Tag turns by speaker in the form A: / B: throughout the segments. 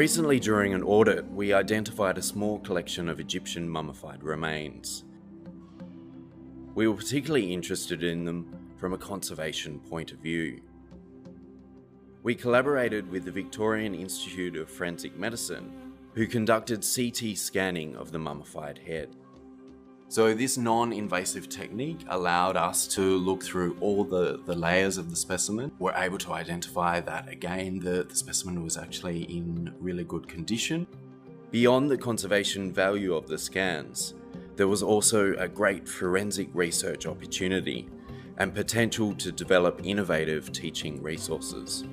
A: Recently, during an audit, we identified a small collection of Egyptian mummified remains. We were particularly interested in them from a conservation point of view. We collaborated with the Victorian Institute of Forensic Medicine, who conducted CT scanning of the mummified head. So this non-invasive technique allowed us to look through all the layers of the specimen. We're able to identify that, again, the specimen was actually in really good condition. Beyond the conservation value of the scans, there was also a great forensic research opportunity and potential to develop innovative teaching resources.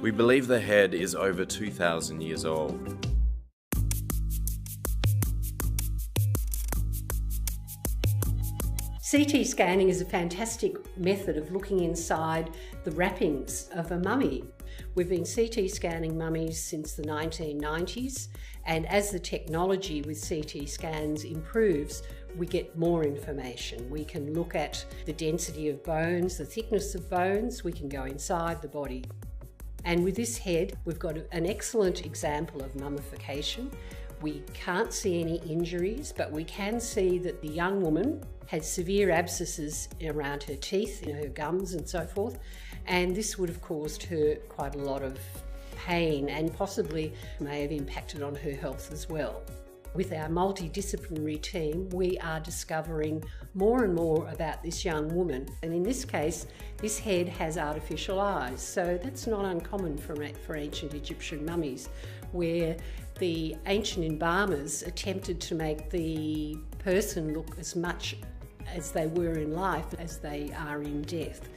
A: We believe the head is over 2,000 years old.
B: CT scanning is a fantastic method of looking inside the wrappings of a mummy. We've been CT scanning mummies since the 1990s, and as the technology with CT scans improves, we get more information. We can look at the density of bones, the thickness of bones, we can go inside the body. And with this head, we've got an excellent example of mummification. We can't see any injuries, but we can see that the young woman had severe abscesses around her teeth, in her gums and so forth, and this would have caused her quite a lot of pain and possibly may have impacted on her health as well. With our multidisciplinary team, we are discovering more and more about this young woman. And in this case, this head has artificial eyes. So that's not uncommon for ancient Egyptian mummies, where the ancient embalmers attempted to make the person look as much as they were in life as they are in death.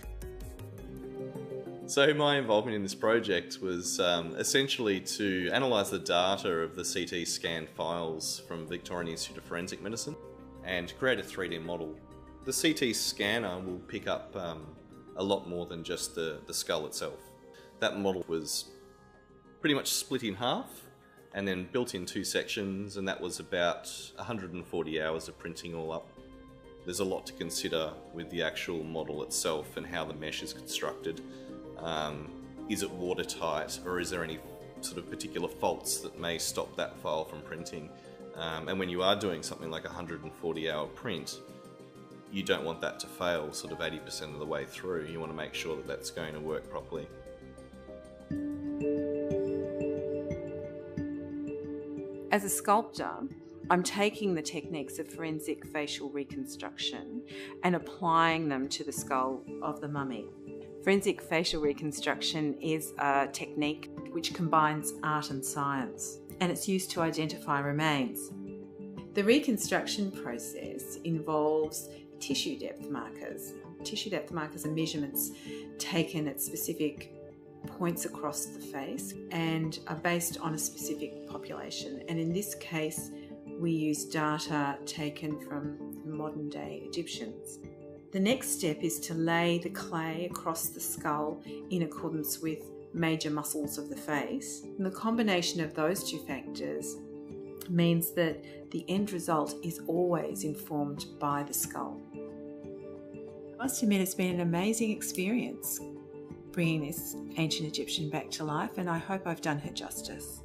C: So my involvement in this project was essentially to analyse the data of the CT scan files from Victorian Institute of Forensic Medicine and create a 3D model. The CT scanner will pick up a lot more than just the skull itself. That model was pretty much split in half and then built in 2 sections, and that was about 140 hours of printing all up. There's a lot to consider with the actual model itself and how the mesh is constructed. Is it watertight, or is there any sort of particular faults that may stop that file from printing? And when you are doing something like a 140-hour print, you don't want that to fail sort of 80% of the way through. You want to make sure that that's going to work properly.
D: As a sculptor, I'm taking the techniques of forensic facial reconstruction and applying them to the skull of the mummy. Forensic facial reconstruction is a technique which combines art and science, and it's used to identify remains. The reconstruction process involves tissue depth markers. Tissue depth markers are measurements taken at specific points across the face and are based on a specific population. And in this case, we use data taken from modern-day Egyptians. The next step is to lay the clay across the skull in accordance with major muscles of the face. And the combination of those 2 factors means that the end result is always informed by the skull. I must admit, it's been an amazing experience bringing this ancient Egyptian back to life, and I hope I've done her justice.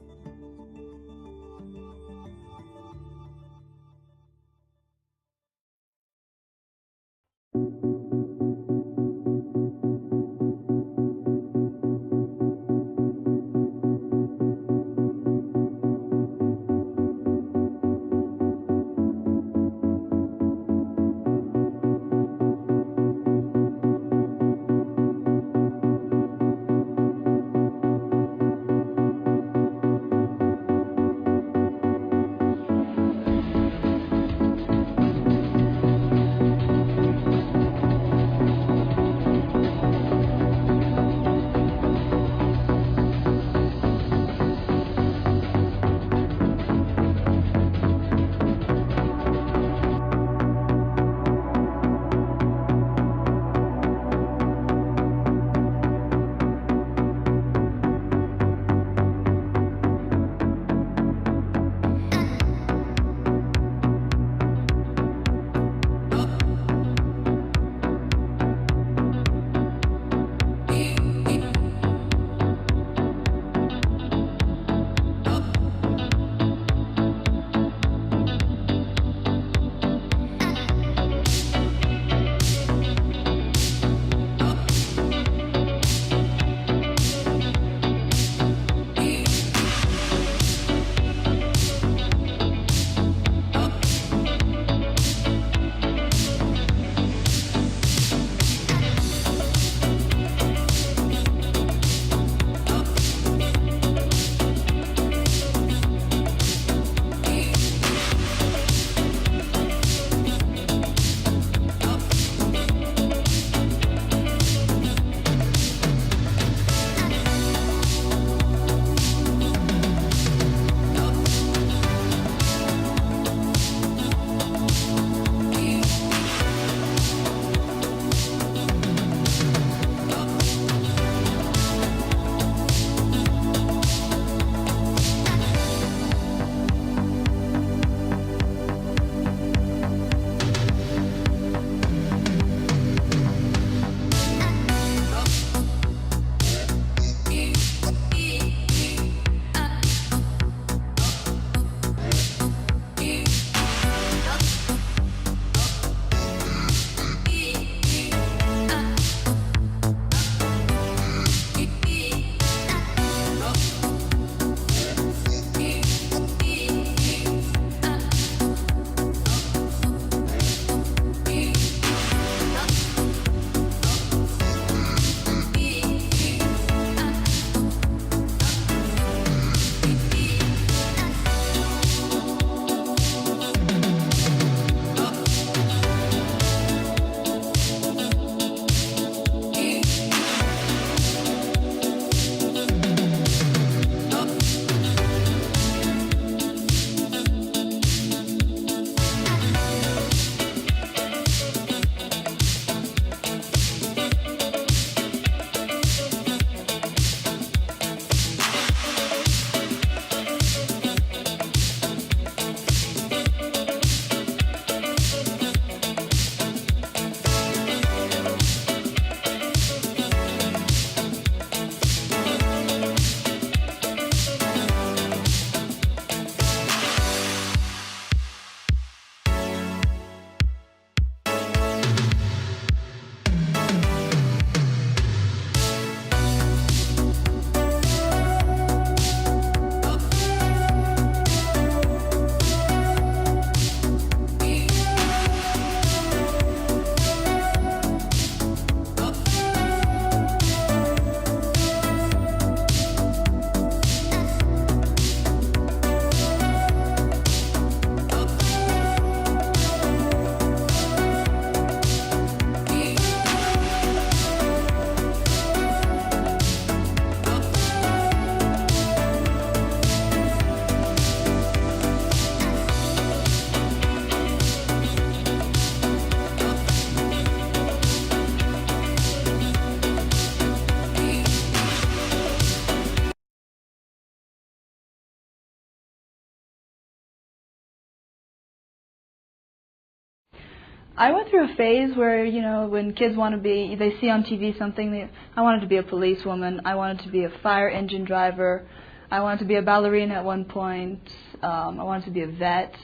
E: I went through a phase where, you know, when kids want to be, they see on TV something, I wanted to be a policewoman, I wanted to be a fire engine driver, I wanted to be a ballerina at one point, I wanted to be a vet.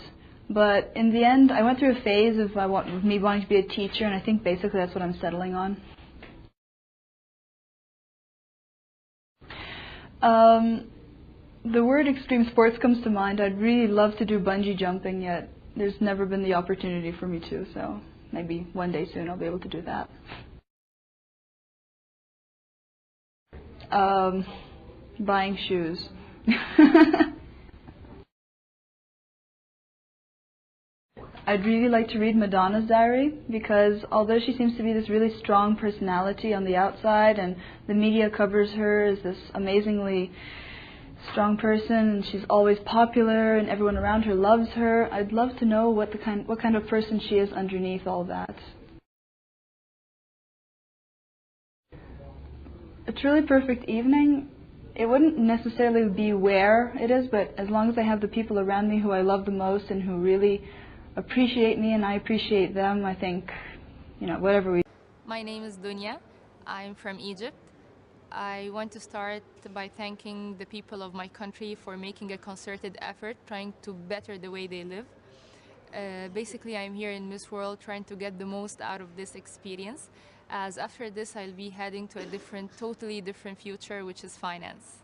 E: But in the end, I went through a phase of me wanting to be a teacher, and I think basically that's what I'm settling on. The word extreme sports comes to mind. I'd really love to do bungee jumping, yet there's never been the opportunity for me to, so maybe one day soon I'll be able to do that. Buying shoes. I'd really like to read Madonna's diary, because although she seems to be this really strong personality on the outside and the media covers her as this amazingly strong person and she's always popular and everyone around her loves her, I'd love to know what kind of person she is underneath all that. A truly perfect evening, it wouldn't necessarily be where it is, but as long as I have the people around me who I love the most and who really appreciate me and I appreciate them, I think, you know, whatever we...
F: My name is Dunya. I'm from Egypt. I want to start by thanking the people of my country for making a concerted effort trying to better the way they live. Basically, I'm here in Miss World trying to get the most out of this experience, as after this I'll be heading to a totally different future, which is finance.